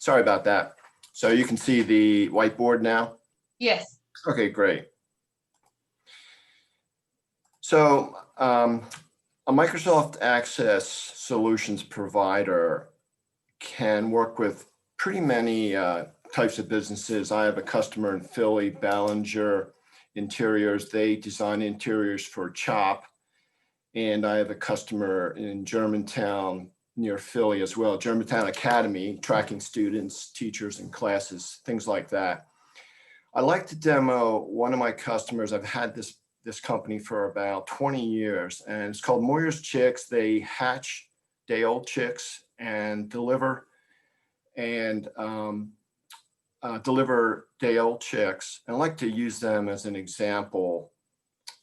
Sorry about that. So you can see the whiteboard now? Yes. Okay, great. So a Microsoft Access solutions provider can work with pretty many types of businesses. I have a customer in Philly, Ballinger Interiors. They design interiors for CHOP. And I have a customer in Germantown near Philly as well, Germantown Academy, tracking students, teachers, and classes, things like that. I like to demo one of my customers. I've had this company for about 20 years, and it's called Moyer's Chicks. They hatch day-old chicks and deliver day-old chicks. And I like to use them as an example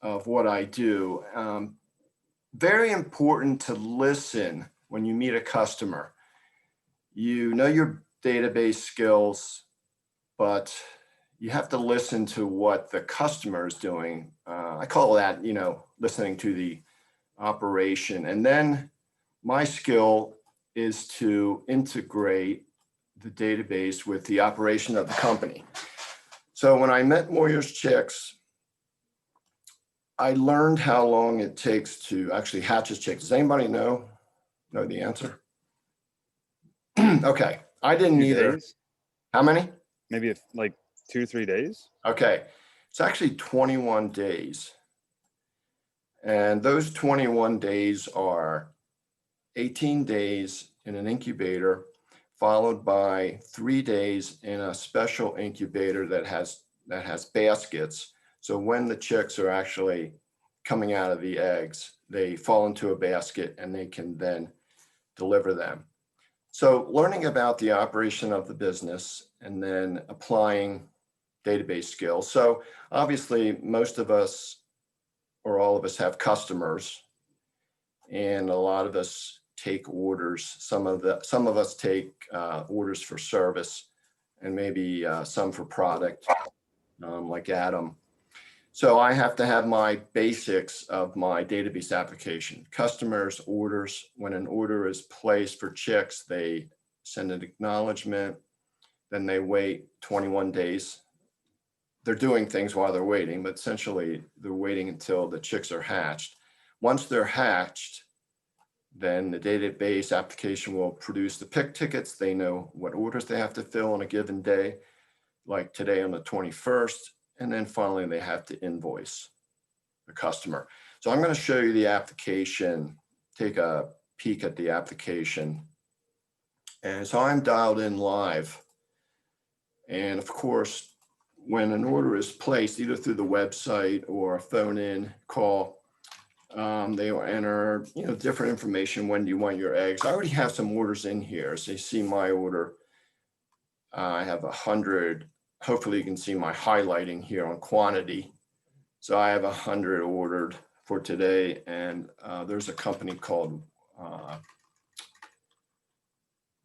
of what I do. Very important to listen when you meet a customer. You know your database skills, but you have to listen to what the customer is doing. I call that, listening to the operation. And then my skill is to integrate the database with the operation of the company. So when I met Moyer's Chicks, I learned how long it takes to actually hatch a chick. Does anybody know the answer? Okay, I didn't either. Days? How many? Maybe like 2-3 days. Okay, it's actually 21 days. And those 21 days are 18 days in an incubator, followed by 3 days in a special incubator that has baskets. So when the chicks are actually coming out of the eggs, they fall into a basket and they can then deliver them. So learning about the operation of the business and then applying database skills. So obviously most of us or all of us have customers, and a lot of us take orders. Some of us take orders for service, and maybe some for product, like Adam. So I have to have my basics of my database application. Customers, orders. When an order is placed for chicks, they send an acknowledgement, then they wait 21 days. They're doing things while they're waiting, but essentially they're waiting until the chicks are hatched. Once they're hatched, then the database application will produce the pick tickets. They know what orders they have to fill on a given day, like today on the 21st. And then finally, they have to invoice the customer. So I'm going to show you the application, take a peek at the application. And so I'm dialed in live. And of course, when an order is placed, either through the website or a phone-in call, they will enter, different information. When do you want your eggs? I already have some orders in here. So you see my order. I have 100. Hopefully you can see my highlighting here on quantity. So I have 100 ordered for today. And there's a company called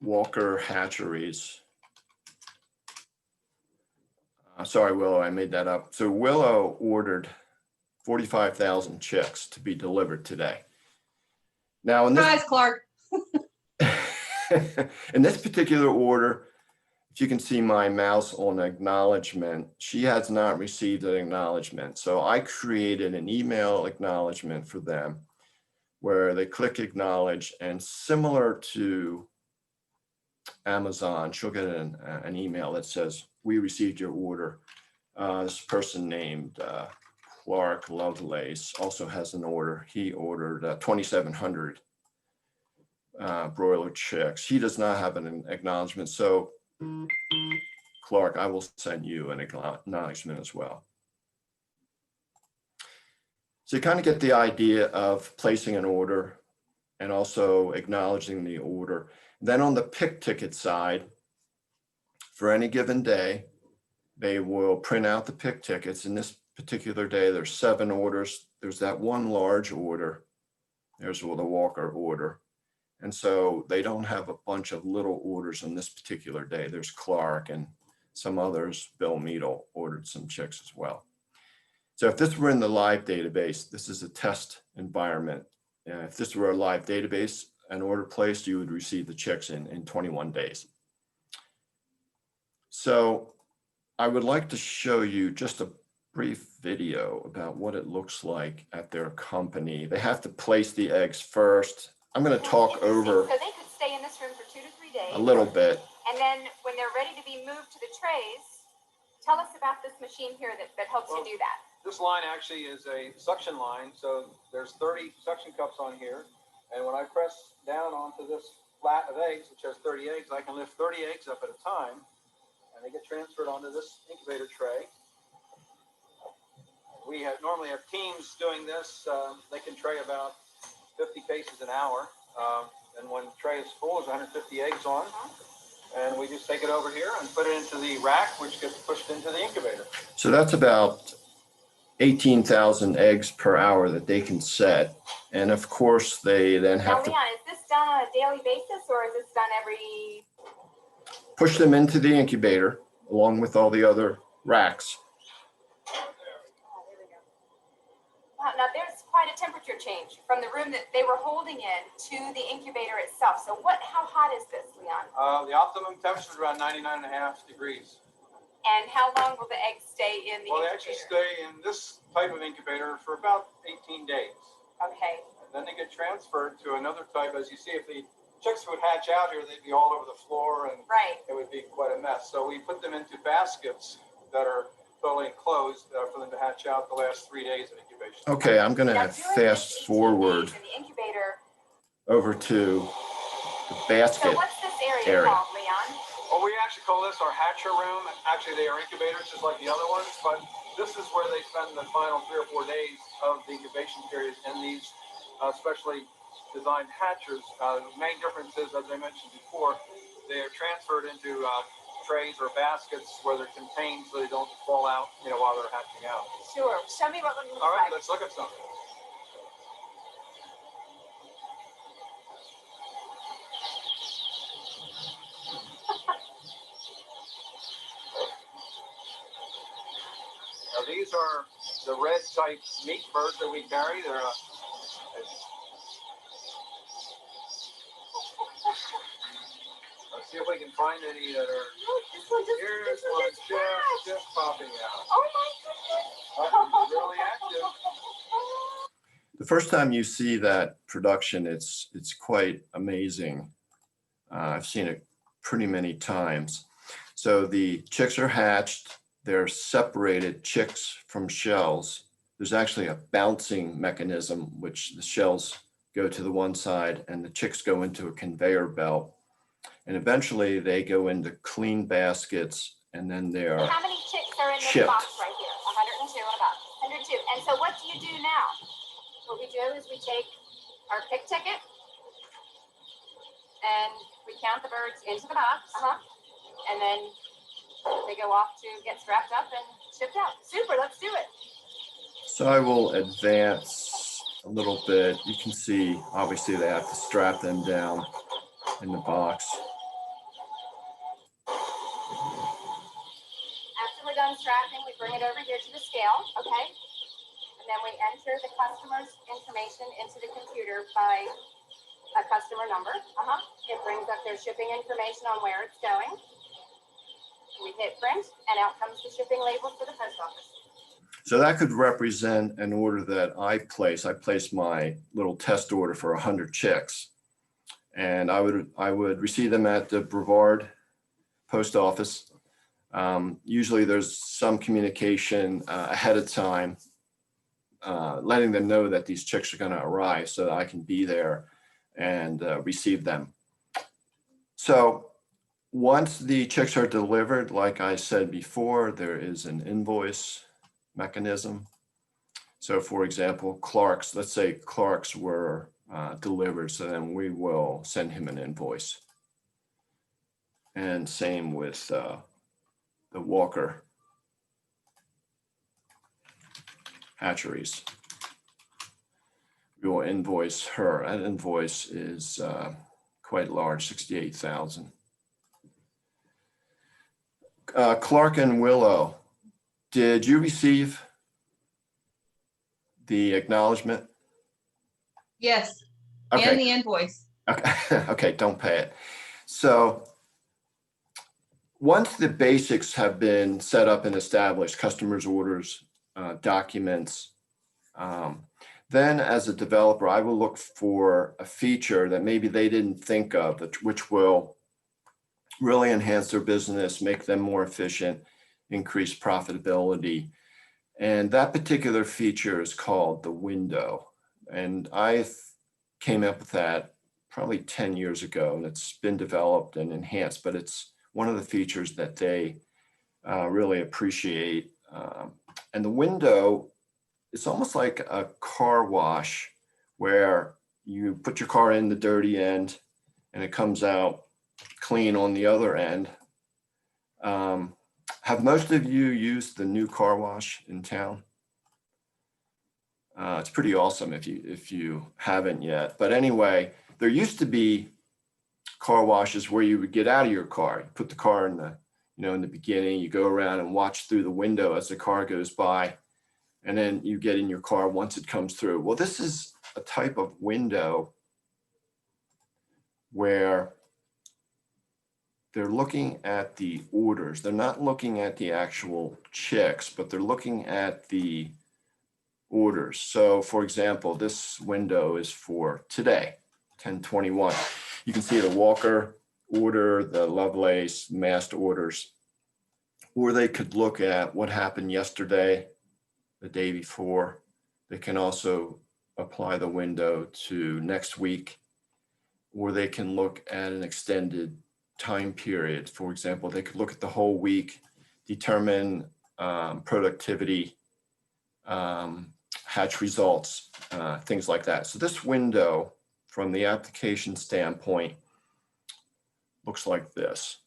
Walker Hatcheries. Sorry, Willow, I made that up. So Willow ordered 45,000 chicks to be delivered today. Now, in Surprise, Clark. in this particular order, if you can see my mouse on acknowledgement, she has not received an acknowledgement. So I created an email acknowledgement for them where they click acknowledge, and similar to Amazon, she'll get an email that says, we received your order. This person named Clark Lovelace also has an order. He ordered 2,700 broiler chicks. He does not have an acknowledgement. So Clark, I will send you an acknowledgement as well. So you kind of get the idea of placing an order and also acknowledging the order. Then on the pick ticket side, for any given day, they will print out the pick tickets. In this particular day, there's 7 orders. There's that one large order. There's the Walker order. And so they don't have a bunch of little orders on this particular day. There's Clark and some others. Bill Meadle ordered some chicks as well. So if this were in the live database, this is a test environment. If this were a live database, an order placed, you would receive the chicks in 21 days. So I would like to show you just a brief video about what it looks like at their company. They have to place the eggs first. I'm going to talk over So they could stay in this room for 2 to 3 days. a little bit. And then when they're ready to be moved to the trays, tell us about this machine here that helps you do that. This line actually is a suction line. So there's 30 suction cups on here. And when I press down onto this flat of eggs, which has 30 eggs, I can lift 30 eggs up at a time. And they get transferred onto this incubator tray. We normally have teams doing this. They can tray about 50 cases an hour. And when the tray is full, there's 150 eggs on. And we just take it over here and put it into the rack, which gets pushed into the incubator. So that's about 18,000 eggs per hour that they can set. And of course, they then Now, have to Leon, is this done on a daily basis or is this done every... push them into the incubator along with all the other racks. Wow, now there's quite a temperature change from the room that they were holding in to the incubator itself. So how hot is this, Leon? The optimum temperature is around 99.5 degrees. And how long will the eggs stay in the Well, they incubator? actually stay in this type of incubator for about 18 days. Okay. And then they get transferred to another type. As you see, if the chicks would hatch out here, they'd be all over the floor and Right. it would be quite a mess. So we put them into baskets that are totally enclosed for them to hatch out the last 3 days of incubation. Okay, I'm going Now, to during fast this 18 forward days in the incubator, over to the basket so what's this area called, Leon? Well, we actually call this our hatcher room. Actually, they are incubators just like the other ones, but this is where they spend the final 3 or 4 days of the incubation period in these specially designed hatchers. The main difference is, as I mentioned before, they are transferred into trays or baskets where they're contained so they don't fall out, while they're hatching out. Sure. Show me what one looks All right, like. let's look at some. Now, these are the red type meat birds that we carry. They're let's see if we can find any that are. Look, this one just, Here's this one one just hatched. just popping out. Oh my goodness. Oh, he's really active. The first time you see that production, it's quite amazing. I've seen it pretty many times. So the chicks are hatched. They're separated chicks from shells. There's actually a bouncing mechanism, which the shells go to the one side and the chicks go into a conveyor belt. And eventually they go into clean baskets and then they're How many chicks are in this shipped. box right here? 102 and about 102. And so what do you do now? What we do is we take our pick ticket and we count the birds into the box. And then they go off to get strapped up and shipped out. Super, let's do it. So I will advance a little bit. You can see, obviously, they have to strap them down in the box. After we're done strapping, we bring it over here to the scale, okay? And then we enter the customer's information into the computer by a customer number. It brings up their shipping information on where it's going. We hit print, and out comes the shipping label for the post office. So that could represent an order that I place. I place my little test order for 100 chicks. And I would receive them at the Brevard post office. Usually there's some communication ahead of time, letting them know that these chicks are going to arrive so that I can be there and receive them. So once the chicks are delivered, like I said before, there is an invoice mechanism. So for example, Clark's, let's say Clark's were delivered, so then we will send him an invoice. And same with the Walker hatcheries. We will invoice her. That invoice is quite large, 68,000. Clark and Willow, did you receive the acknowledgement? Yes, Okay. and the invoice. Okay. Okay, don't pay it. So once the basics have been set up and established, customers' orders, documents, then as a developer, I will look for a feature that maybe they didn't think of, which will really enhance their business, make them more efficient, increase profitability. And that particular feature is called the window. And I came up with that probably 10 years ago, and it's been developed and enhanced, but it's one of the features that they really appreciate. And the window, it's almost like a car wash where you put your car in the dirty end and it comes out clean on the other end. Have most of you used the new car wash in town? It's pretty awesome if you haven't yet. But anyway, there used to be car washes where you would get out of your car, you put the car in the, in the beginning, you go around and watch through the window as the car goes by, and then you get in your car once it comes through. Well, this is a type of window where they're looking at the orders. They're not looking at the actual checks, but they're looking at the orders. So for example, this window is for today, 10/21. You can see the Walker order, the Lovelace, Mast orders, or they could look at what happened yesterday, the day before. They can also apply the window to next week, or they can look at an extended time period. For example, they could look at the whole week, determine productivity, hatch results, things like that. So this window, from the application standpoint, looks like this.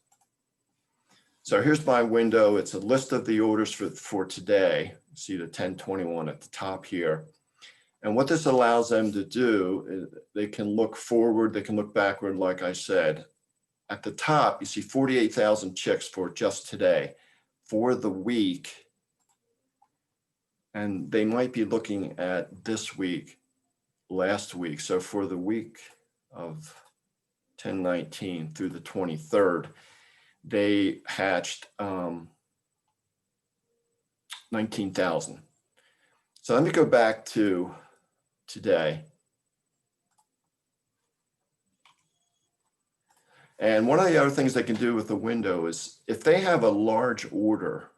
So here's my window. It's a list of the orders for today. See the 10/21 at the top here. And what this allows them to do is they can look forward, they can look backward, like I said. At the top, you see 48,000 chicks for just today. For the week, and they might be looking at this week, last week. So for the week of 10/19 through the 23rd, they hatched 19,000. So let me go back to today. And one of the other things they can do with the window is if they have a large order,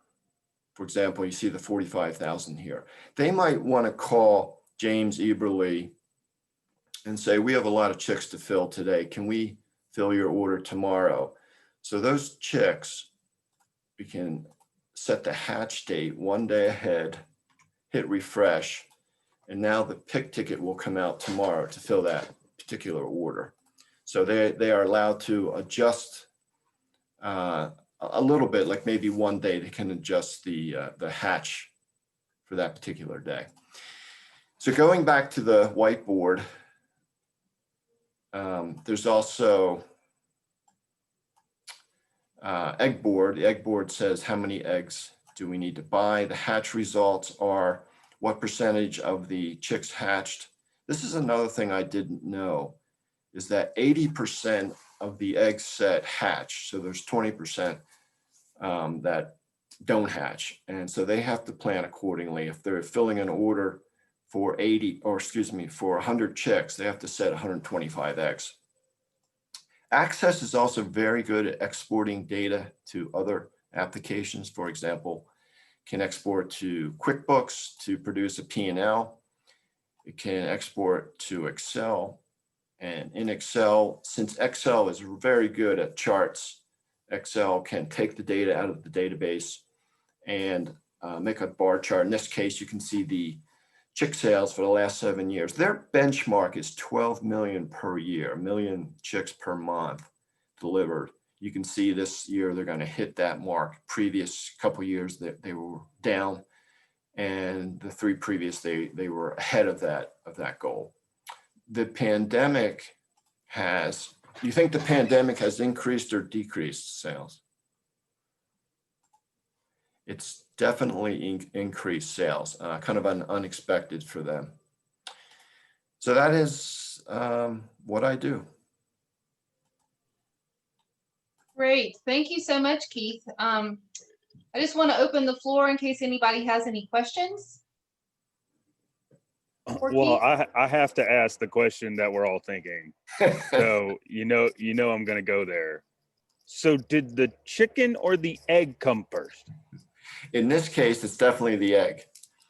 for example, you see the 45,000 here, they might want to call James Eberly and say, we have a lot of chicks to fill today. Can we fill your order tomorrow? So those chicks, we can set the hatch date one day ahead, hit refresh, and now the pick ticket will come out tomorrow to fill that particular order. So they are allowed to adjust a little bit, like maybe one day they can adjust the hatch for that particular day. So going back to the whiteboard, there's also egg board. The egg board says how many eggs do we need to buy. The hatch results are what percentage of the chicks hatched. This is another thing I didn't know, is that 80% of the eggs set hatch. So there's 20% that don't hatch. And so they have to plan accordingly. If they're filling an order for 100 chicks, they have to set 125 eggs. Access is also very good at exporting data to other applications. For example, can export to QuickBooks to produce a P&L. It can export to Excel. And in Excel, since Excel is very good at charts, Excel can take the data out of the database and make a bar chart. In this case, you can see the chick sales for the last 7 years. Their benchmark is 12 million per year, 1 million chicks per month delivered. You can see this year they're going to hit that mark. Previous couple of years that they were down, and the 3 previous they were ahead of that goal. The pandemic has, do you think the pandemic has increased or decreased sales? It's definitely increased sales, kind of unexpected for them. So that is what I do. Great. Thank you so much, Keith. I just want to open the floor in case anybody has any questions. For Well, Keith? I have to ask the question that we're all thinking. So you know I'm gonna go there. So did the chicken or the egg come first? In this case, it's definitely the egg.